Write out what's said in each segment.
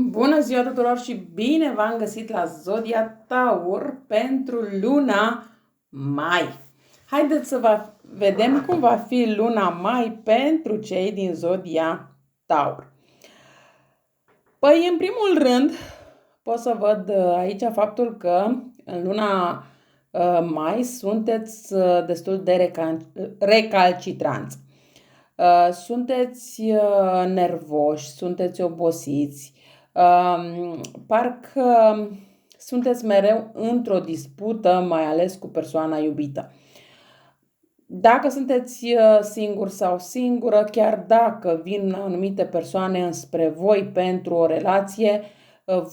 Bună ziua tuturor și bine v-am găsit la Zodia Taur pentru luna mai. Haideți să vedem cum va fi luna mai pentru cei din Zodia Taur. Păi, în primul rând, pot să văd aici faptul că în luna mai sunteți destul de recalcitranți. Sunteți nervoși, sunteți obosiți, parcă sunteți mereu într-o dispută, mai ales cu persoana iubită. Dacă sunteți singur sau singură, chiar dacă vin anumite persoane înspre voi pentru o relație,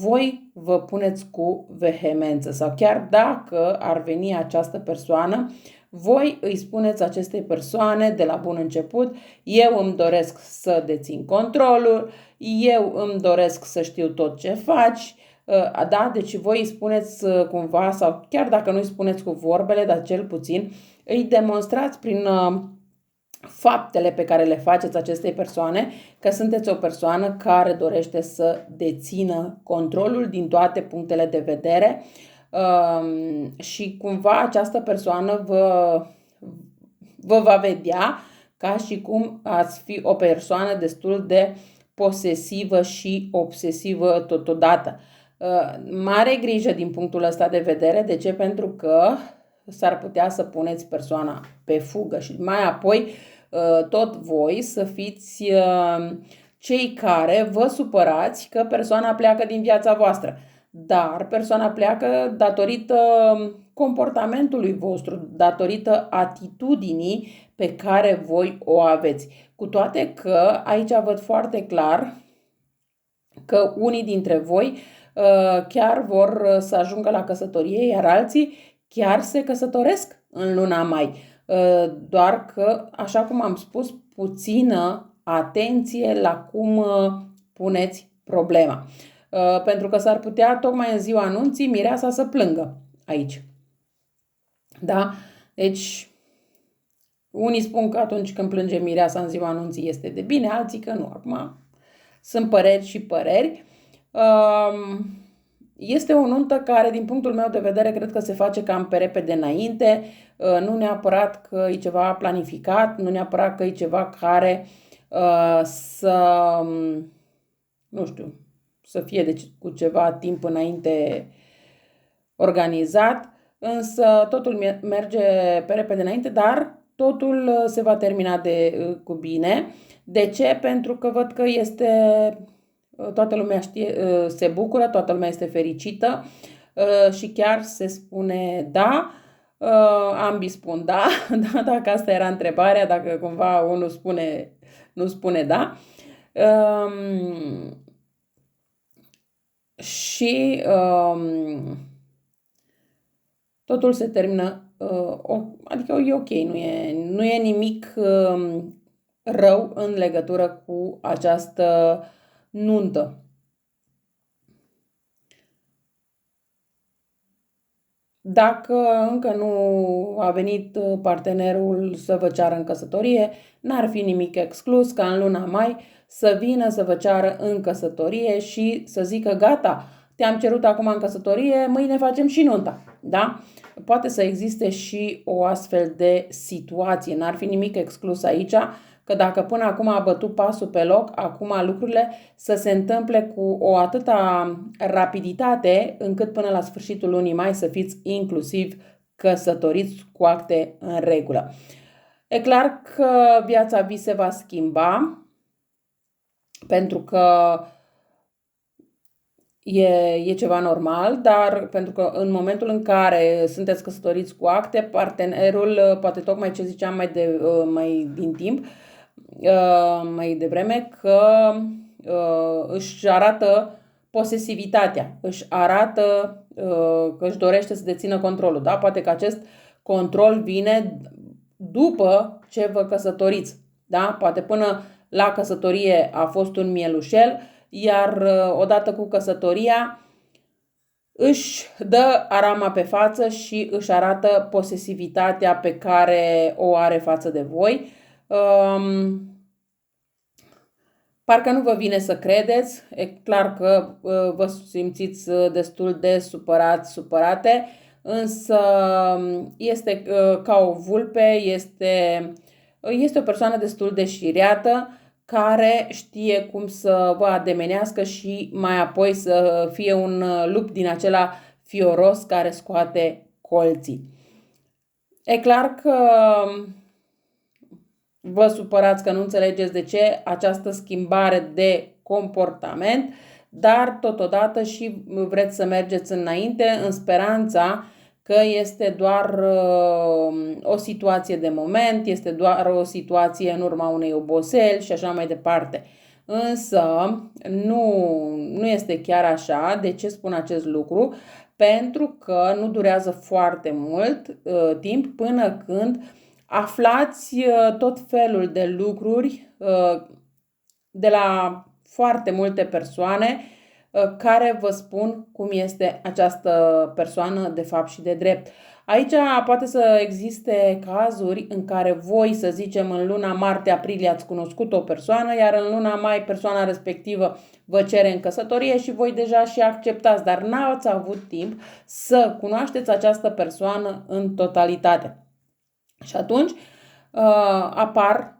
voi vă puneți cu vehemență sau chiar dacă ar veni această persoană, voi îi spuneți acestei persoane de la bun început: eu îmi doresc să dețin controlul, eu îmi doresc să știu tot ce faci. Da? Deci voi îi spuneți cumva, sau chiar dacă nu îi spuneți cu vorbele, dar cel puțin îi demonstrați prin faptele pe care le faceți acestei persoane că sunteți o persoană care dorește să dețină controlul din toate punctele de vedere și cumva această persoană vă va vedea ca și cum ați fi o persoană destul de posesivă și obsesivă totodată. Mare grijă din punctul ăsta de vedere. De ce? Pentru că s-ar putea să puneți persoana pe fugă și mai apoi tot voi să fiți cei care vă supărați că persoana pleacă din viața voastră. Dar persoana pleacă datorită comportamentului vostru, datorită atitudinii pe care voi o aveți. Cu toate că aici văd foarte clar că unii dintre voi chiar vor să ajungă la căsătorie, iar alții chiar se căsătoresc în luna mai. Doar că, așa cum am spus, puțină atenție la cum puneți problema. Pentru că s-ar putea tocmai în ziua anunții mireasa să plângă aici. Da? Deci, unii spun că atunci când plânge mireasa în ziua anunții este de bine, alții că nu. Acum sunt păreri și păreri. Este o nuntă care, din punctul meu de vedere, cred că se face cam pe repede înainte, nu neapărat că e ceva planificat, nu neapărat că e ceva care nu știu, să fie cu ceva timp înainte organizat, însă totul merge pe repede înainte, dar totul se va termina cu bine. De ce? Pentru că văd că toată lumea știe, se bucură, toată lumea este fericită și chiar se spune da. Ambii spun da, da, dacă asta era întrebarea, dacă cumva unul nu spune da. Și totul se termină, adică e ok, nu e nimic rău în legătură cu această nuntă. Dacă încă nu a venit partenerul să vă ceară în căsătorie, n-ar fi nimic exclus ca în luna mai să vină să vă ceară în căsătorie și să zică: gata, te-am cerut acum în căsătorie, mâine facem și nunta. Da? Poate să existe și o astfel de situație. N-ar fi nimic exclus aici, că dacă până acum a bătut pasul pe loc, acum lucrurile să se întâmple cu o atâta rapiditate încât până la sfârșitul lunii mai să fiți inclusiv căsătoriți cu acte în regulă. E clar că viața vi se va schimba, pentru că e ceva normal, dar pentru că în momentul în care sunteți căsătoriți cu acte, partenerul, poate tocmai ce ziceam mai din timp, mai devreme, că își arată posesivitatea, își arată că își dorește să dețină controlul. Da? Poate că acest control vine după ce vă căsătoriți. Da? Poate până la căsătorie a fost un mielușel, iar odată cu căsătoria își dă arama pe față și își arată posesivitatea pe care o are față de voi. Parcă nu vă vine să credeți, e clar că vă simțiți destul de supărate, însă este ca o vulpe, este o persoană destul de șiriată, care știe cum să vă ademenească și mai apoi să fie un lup din acela fioros care scoate colții. E clar că vă supărați că nu înțelegeți de ce această schimbare de comportament, dar totodată și vreți să mergeți înainte în speranța că este doar o situație de moment, este doar o situație în urma unei oboseli și așa mai departe. Însă nu este chiar așa. De ce spun acest lucru? Pentru că nu durează foarte mult timp până când aflați tot felul de lucruri de la foarte multe persoane care vă spun cum este această persoană de fapt și de drept. Aici poate să existe cazuri în care voi, să zicem, în luna martie-aprilie ați cunoscut o persoană, iar în luna mai persoana respectivă vă cere în căsătorie și voi deja și acceptați, dar n-ați avut timp să cunoașteți această persoană în totalitate. Și atunci apar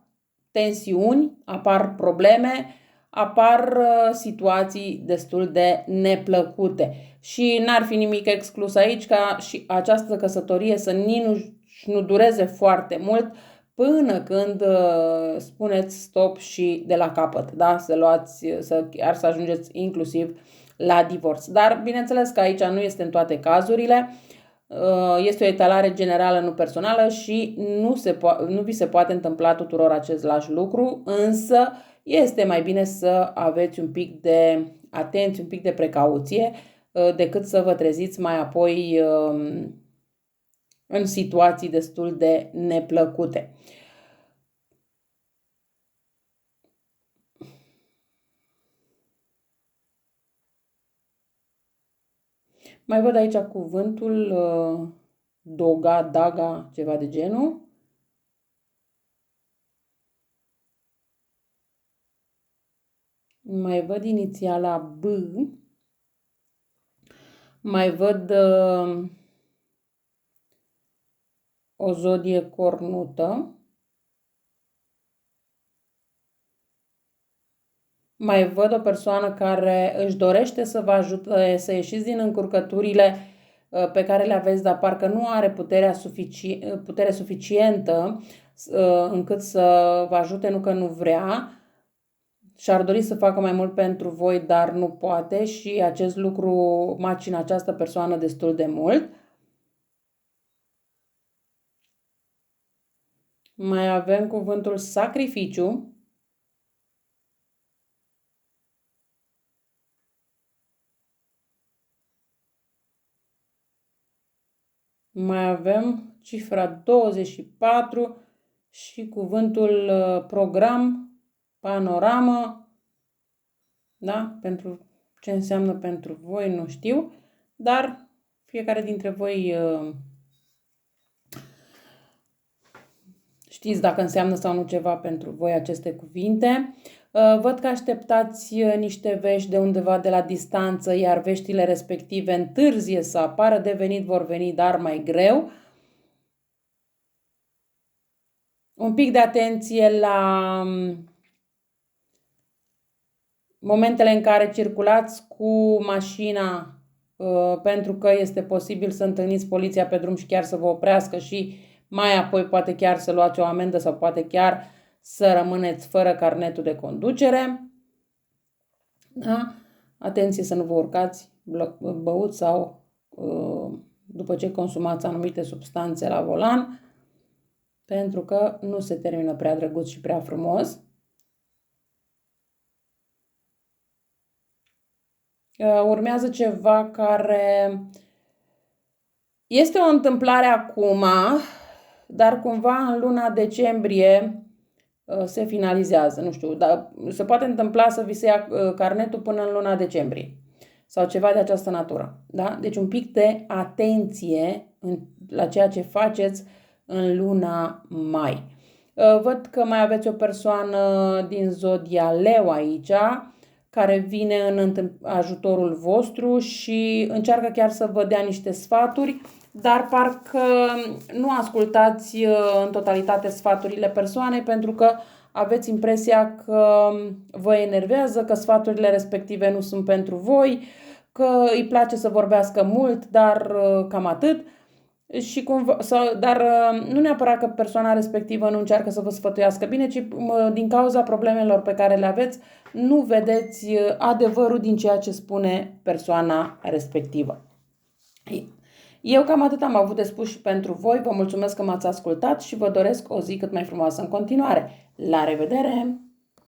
tensiuni, apar probleme, apar situații destul de neplăcute. Și n-ar fi nimic exclus aici ca și această căsătorie să nu dureze foarte mult până când spuneți stop și de la capăt, da? Chiar să ajungeți inclusiv la divorț. Dar bineînțeles că aici nu este în toate cazurile. Este o etalare generală, nu personală și nu vi se poate întâmpla tuturor același lucru, însă este mai bine să aveți un pic de atenție, un pic de precauție, decât să vă treziți mai apoi în situații destul de neplăcute. Mai văd aici cuvântul doga, daga, ceva de genul. Mai văd inițiala B. Mai văd o zodie cornută. Mai văd o persoană care își dorește să vă ajute să ieșiți din încurcăturile pe care le aveți, dar parcă nu are putere suficientă încât să vă ajute, nu că nu vrea. Și-ar dori să facă mai mult pentru voi, dar nu poate și acest lucru macină această persoană destul de mult. Mai avem cuvântul sacrificiu. Mai avem cifra 24 și cuvântul program, panoramă, da? Pentru ce înseamnă pentru voi nu știu, dar fiecare dintre voi știți dacă înseamnă sau nu ceva pentru voi aceste cuvinte. Văd că așteptați niște vești de undeva de la distanță, iar veștile respective întârzie să apară, de venit vor veni, dar mai greu. Un pic de atenție la momentele în care circulați cu mașina, pentru că este posibil să întâlniți poliția pe drum și chiar să vă oprească și mai apoi poate chiar să luați o amendă sau poate chiar să rămâneți fără carnetul de conducere. Da? Atenție să nu vă urcați băuți sau după ce consumați anumite substanțe la volan, pentru că nu se termină prea drăguț și prea frumos. Urmează ceva care este o întâmplare acum, dar cumva în luna decembrie se finalizează. Nu știu, dar se poate întâmpla să vi se ia carnetul până în luna decembrie sau ceva de această natură. Da? Deci un pic de atenție la ceea ce faceți în luna mai. Văd că mai aveți o persoană din zodia Leu aici, care vine în ajutorul vostru și încearcă chiar să vă dea niște sfaturi, dar parcă nu ascultați în totalitate sfaturile persoanei, pentru că aveți impresia că vă enervează, că sfaturile respective nu sunt pentru voi, că îi place să vorbească mult, dar cam atât. Și dar nu neapărat că persoana respectivă nu încearcă să vă sfătuiască bine, ci din cauza problemelor pe care le aveți, nu vedeți adevărul din ceea ce spune persoana respectivă. Eu cam atât am avut de spus și pentru voi. Vă mulțumesc că m-ați ascultat și vă doresc o zi cât mai frumoasă în continuare. La revedere!